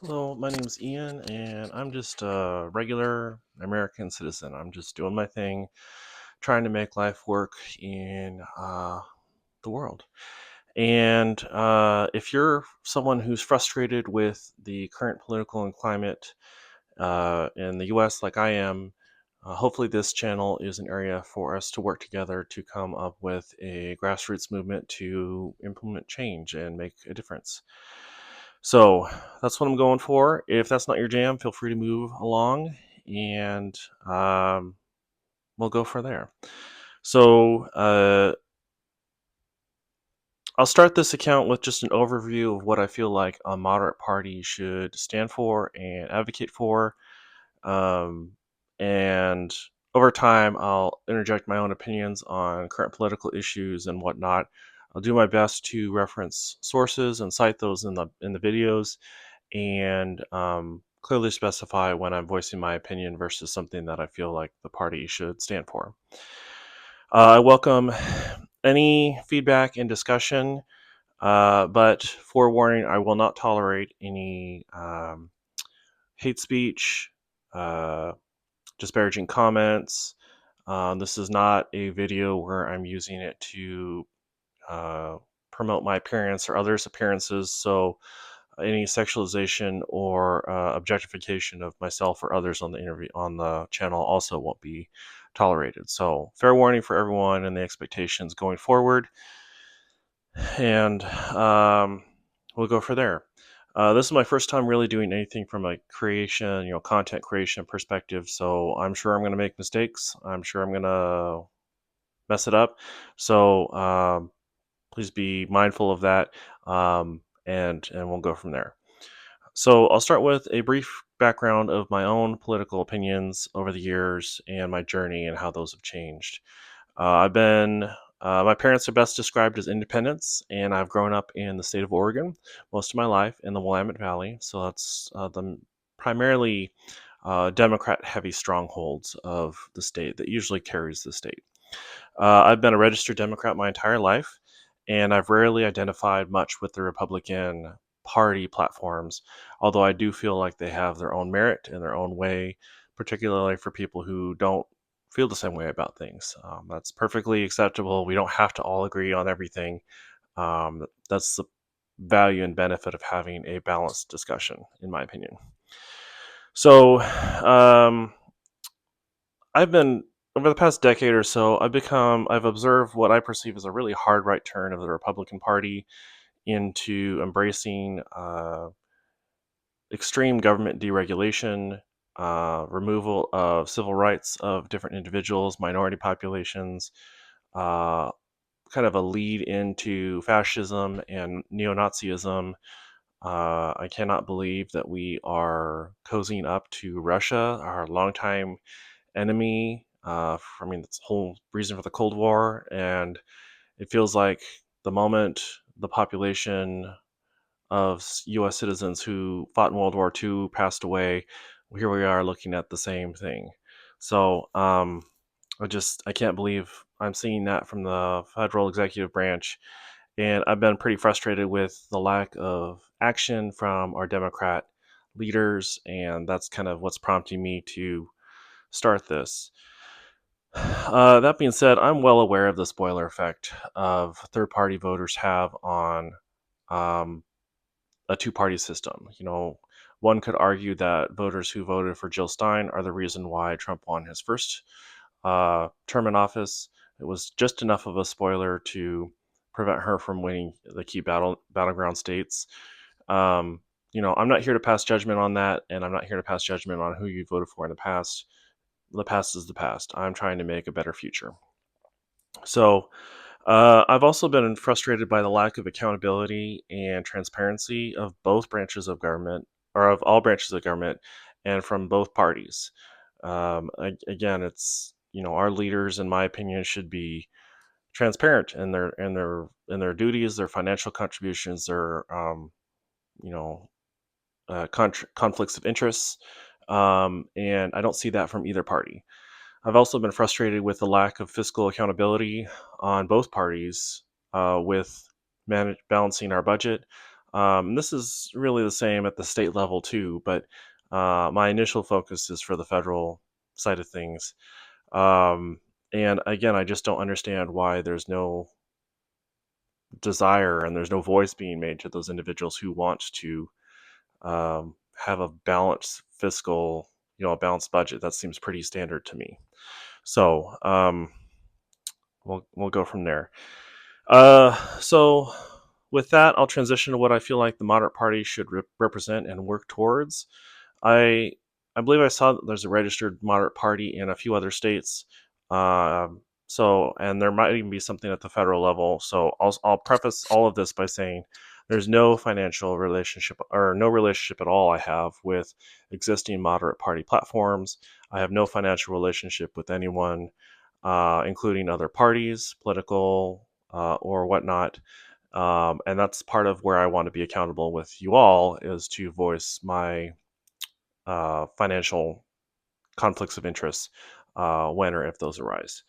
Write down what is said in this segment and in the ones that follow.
Hello, my name's Ian, and I'm just a regular American citizen. I'm just doing my thing, trying to make life work in the world. And if you're someone who's frustrated with the current political and climate in the US, like I am, hopefully this channel is an area for us to work together to come up with a grassroots movement to implement change and make a difference. So that's what I'm going for. If that's not your jam, feel free to move along and we'll go for there. So I'll start this account with just an overview of what I feel like a moderate party should stand for and advocate for. Um, and over time, I'll interject my own opinions on current political issues and whatnot. I'll do my best to reference sources and cite those in the videos, and clearly specify when I'm voicing my opinion versus something that I feel like the party should stand for. I welcome any feedback and discussion, but forewarning, I will not tolerate any hate speech, uh, disparaging comments. This is not a video where I'm using it to uh, promote my appearance or others' appearances. So any sexualization or objectification of myself or others on the interview on the channel also won't be tolerated. So fair warning for everyone and the expectations going forward, and we'll go for there. This is my first time really doing anything from a creation, content creation perspective. So I'm sure I'm going to make mistakes. I'm sure I'm going to mess it up. So please be mindful of that, and we'll go from there. So I'll start with a brief background of my own political opinions over the years and my journey and how those have changed. My parents are best described as independents, and I've grown up in the state of Oregon most of my life in the Willamette Valley. So that's the primarily Democrat heavy strongholds of the state that usually carries the state. I've been a registered Democrat my entire life, and I've rarely identified much with the Republican Party platforms, although I do feel like they have their own merit in their own way, particularly for people who don't feel the same way about things. That's perfectly acceptable. We don't have to all agree on everything. That's the value and benefit of having a balanced discussion, in my opinion. So, I've been over the past decade or so, I've observed what I perceive as a really hard right turn of the Republican Party into embracing extreme government deregulation, removal of civil rights of different individuals, minority populations, uh, kind of a lead into fascism and neo-Nazism. I cannot believe that we are cozying up to Russia, our longtime enemy. I mean, that's the whole reason for the Cold War, and it feels like the moment the population of U.S. citizens who fought in World War II passed away, here we are looking at the same thing. So I can't believe I'm seeing that from the federal executive branch, and I've been pretty frustrated with the lack of action from our Democrat leaders, and that's kind of what's prompting me to start this. That being said, I'm well aware of the spoiler effect of third-party voters have on um, a two-party system. One could argue that voters who voted for Jill Stein are the reason why Trump won his first term in office. It was just enough of a spoiler to prevent her from winning the key battleground states. Um, I'm not here to pass judgment on that, and I'm not here to pass judgment on who you voted for in the past. The past is the past. I'm trying to make a better future. So, I've also been frustrated by the lack of accountability and transparency of both branches of government, or of all branches of government, and from both parties. Again, it's our leaders, in my opinion, should be transparent in their duties, their financial contributions, their you know conflicts of interests, and I don't see that from either party. I've also been frustrated with the lack of fiscal accountability on both parties with balancing our budget. This is really the same at the state level too, but my initial focus is for the federal side of things. Um, and again, I just don't understand why there's no desire and there's no voice being made to those individuals who want to have a balanced fiscal, a balanced budget. That seems pretty standard to me. So we'll go from there. So with that, I'll transition to what I feel like the moderate party should represent and work towards. I I believe I saw that there's a registered moderate party in a few other states. And there might even be something at the federal level. So I'll preface all of this by saying there's no financial relationship or no relationship at all I have with existing moderate party platforms. I have no financial relationship with anyone, including other parties, political or whatnot. And that's part of where I want to be accountable with you all is to voice my financial conflicts of interest when or if those arise.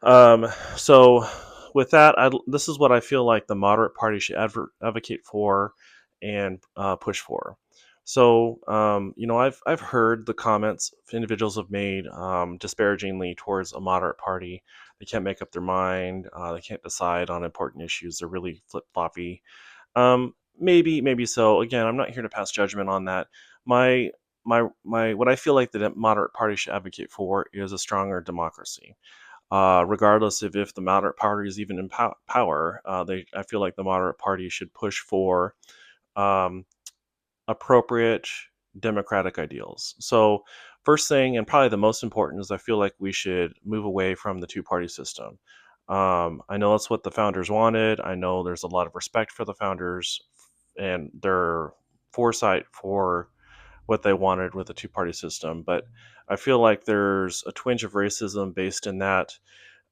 Um, so, with that, this is what I feel like the moderate party should advocate for and push for. So, I've heard the comments individuals have made disparagingly towards a moderate party. They can't make up their mind. They can't decide on important issues. They're really flip floppy. Maybe so. Again, I'm not here to pass judgment on that. What I feel like the moderate party should advocate for is a stronger democracy. Regardless of if the moderate party is even in power, I feel like the moderate party should push for um, appropriate democratic ideals. So, first thing, and probably the most important, is I feel like we should move away from the two-party system. I know that's what the founders wanted. I know there's a lot of respect for the founders and their foresight for what they wanted with a two-party system, but I feel like there's a twinge of racism based in that,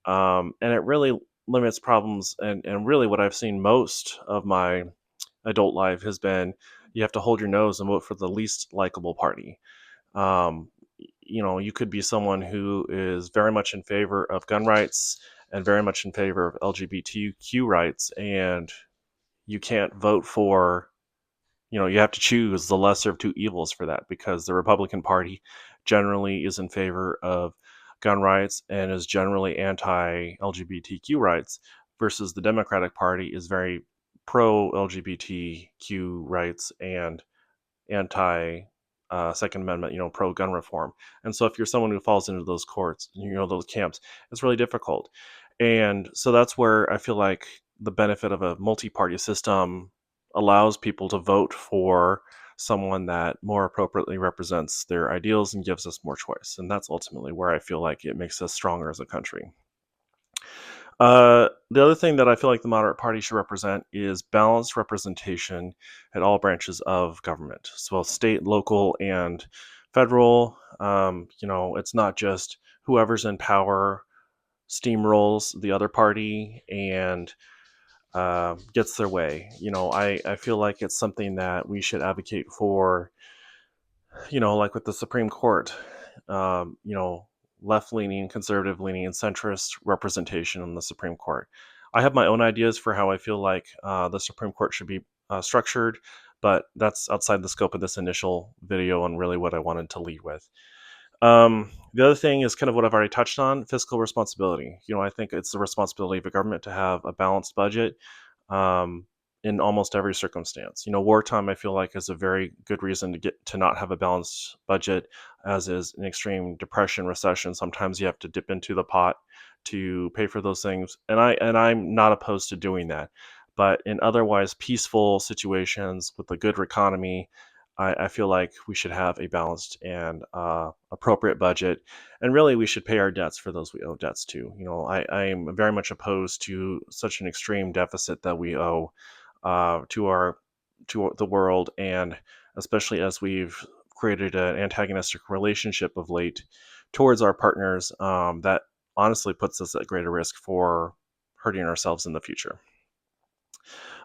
and it really limits problems. And really, what I've seen most of my adult life has been you have to hold your nose and vote for the least likable party. Um, you could be someone who is very much in favor of gun rights and very much in favor of LGBTQ rights, and you can't vote for, you have to choose the lesser of two evils for that because the Republican Party generally is in favor of gun rights and is generally anti LGBTQ rights, versus the Democratic Party is very pro LGBTQ rights and anti Second Amendment, pro gun reform. And so if you're someone who falls into those courts, those camps, it's really difficult. And so that's where I feel like the benefit of a multi party system allows people to vote for someone that more appropriately represents their ideals and gives us more choice. And that's ultimately where I feel like it makes us stronger as a country. The other thing that I feel like the moderate party should represent is balanced representation at all branches of government, so both state, local, and federal. It's not just whoever's in power steamrolls the other party and gets their way. I feel like it's something that we should advocate for, like with the Supreme Court, left leaning, conservative leaning, and centrist representation on the Supreme Court. I have my own ideas for how I feel like the Supreme Court should be structured, but that's outside the scope of this initial video and really what I wanted to lead with. The other thing is kind of what I've already touched on, fiscal responsibility. I think it's the responsibility of a government to have a balanced budget um, in almost every circumstance. Wartime I feel like is a very good reason to not have a balanced budget, as is an extreme depression, recession. Sometimes you have to dip into the pot to pay for those things, and I'm not opposed to doing that. But in otherwise peaceful situations with a good economy, I feel like we should have a balanced and appropriate budget, and really we should pay our debts for those we owe debts to. I am very much opposed to such an extreme deficit that we owe to the world, and especially as we've created an antagonistic relationship of late towards our partners, that honestly puts us at greater risk for hurting ourselves in the future.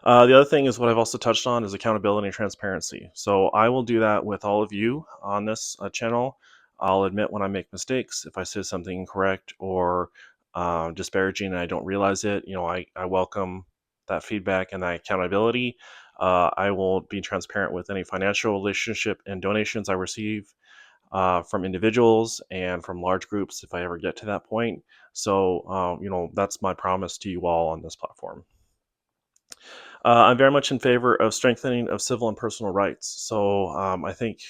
The other thing is what I've also touched on is accountability and transparency. So I will do that with all of you on this channel. I'll admit when I make mistakes, if I say something incorrect or disparaging and I don't realize it. I welcome that feedback and that accountability. I will be transparent with any financial relationship and donations I receive from individuals and from large groups if I ever get to that point. So, that's my promise to you all on this platform. I'm very much in favor of strengthening of civil and personal rights. So I think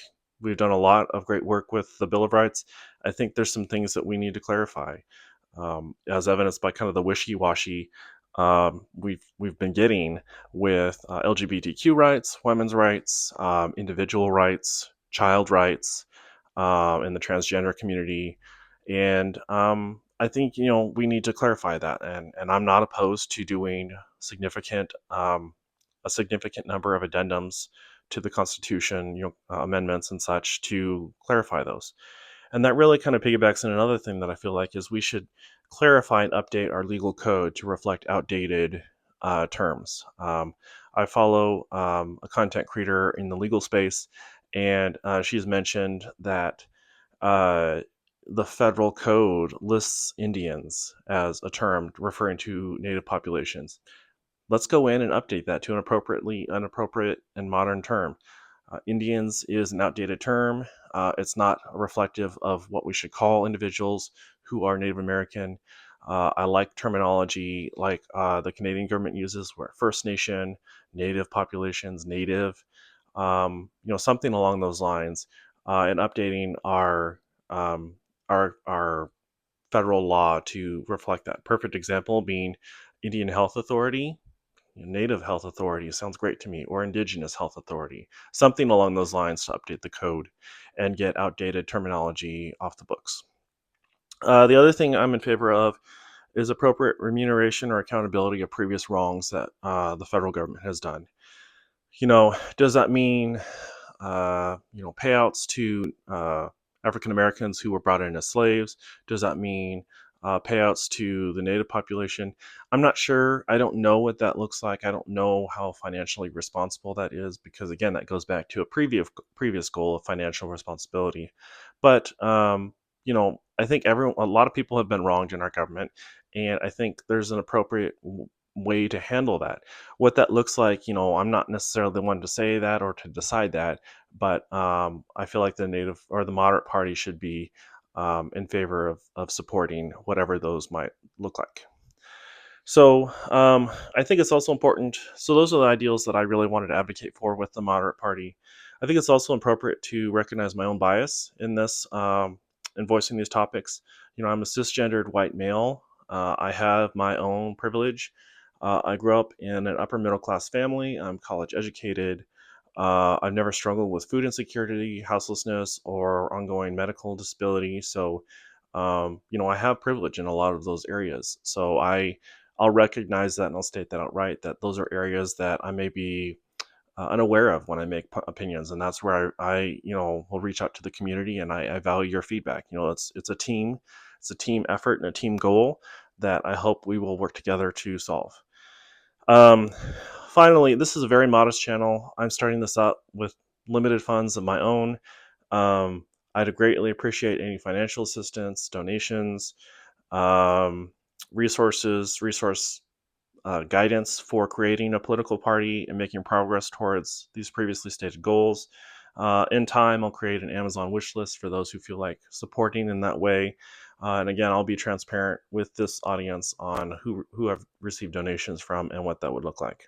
we've done a lot of great work with the Bill of Rights. I think there's some things that we need to clarify, as evidenced by kind of the wishy-washy we've been getting with LGBTQ rights, women's rights, individual rights, child rights, in the transgender community, and I think we need to clarify that, and I'm not opposed to doing significant a significant number of addendums to the Constitution, amendments and such to clarify those. And that really kind of piggybacks on another thing that I feel like is we should clarify and update our legal code to reflect outdated terms. I follow a content creator in the legal space, and she's mentioned that uh, the federal code lists Indians as a term referring to native populations. Let's go in and update that to an appropriate and modern term. Indians is an outdated term. It's not reflective of what we should call individuals who are Native American. I like terminology like the Canadian government uses, where First Nation, Native populations, Native, something along those lines, and updating um, our federal law to reflect that. Perfect example being Indian Health Authority. Native Health Authority sounds great to me, or Indigenous Health Authority, something along those lines to update the code and get outdated terminology off the books. The other thing I'm in favor of is appropriate remuneration or accountability of previous wrongs that the federal government has done. Does that mean payouts to African Americans who were brought in as slaves? Does that mean payouts to the native population? I'm not sure. I don't know what that looks like. I don't know how financially responsible that is, because again, that goes back to a previous goal of financial responsibility. But I think a lot of people have been wronged in our government, and I think there's an appropriate way to handle that. What that looks like, I'm not necessarily the one to say that or to decide that, but I feel like the native or the moderate party should be in favor of supporting whatever those might look like. So I think it's also important. So those are the ideals that I really wanted to advocate for with the moderate party. I think it's also appropriate to recognize my own bias in this, in voicing these topics. I'm a cisgendered white male. I have my own privilege. I grew up in an upper middle class family. I'm college educated. I've never struggled with food insecurity, houselessness, or ongoing medical disability. So, I have privilege in a lot of those areas. So I'll recognize that and I'll state that outright, that those are areas that I may be unaware of when I make opinions, and that's where I will reach out to the community, and I value your feedback. It's a team effort and a team goal that I hope we will work together to solve. Um, Finally, this is a very modest channel. I'm starting this up with limited funds of my own. I'd greatly appreciate any financial assistance, donations, um, resource guidance for creating a political party and making progress towards these previously stated goals. In time, I'll create an Amazon wish list for those who feel like supporting in that way. And again, I'll be transparent with this audience on who I've received donations from and what that would look like.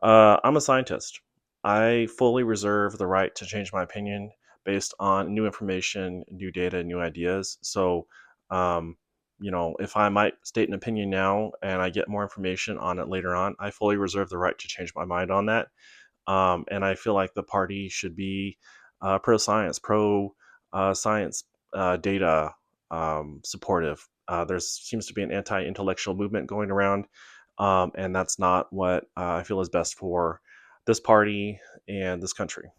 I'm a scientist. I fully reserve the right to change my opinion based on new information, new data, new ideas. So, if I might state an opinion now and I get more information on it later on, I fully reserve the right to change my mind on that. And I feel like the party should be pro science, pro science data supportive. There seems to be an anti intellectual movement going around, and that's not what I feel is best for this party and this country.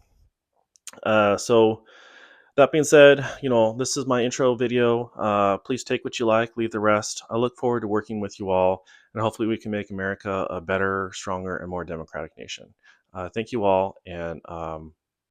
So, that being said, this is my intro video. Please take what you like, leave the rest. I look forward to working with you all, and hopefully we can make America a better, stronger, and more democratic nation. Thank you all, and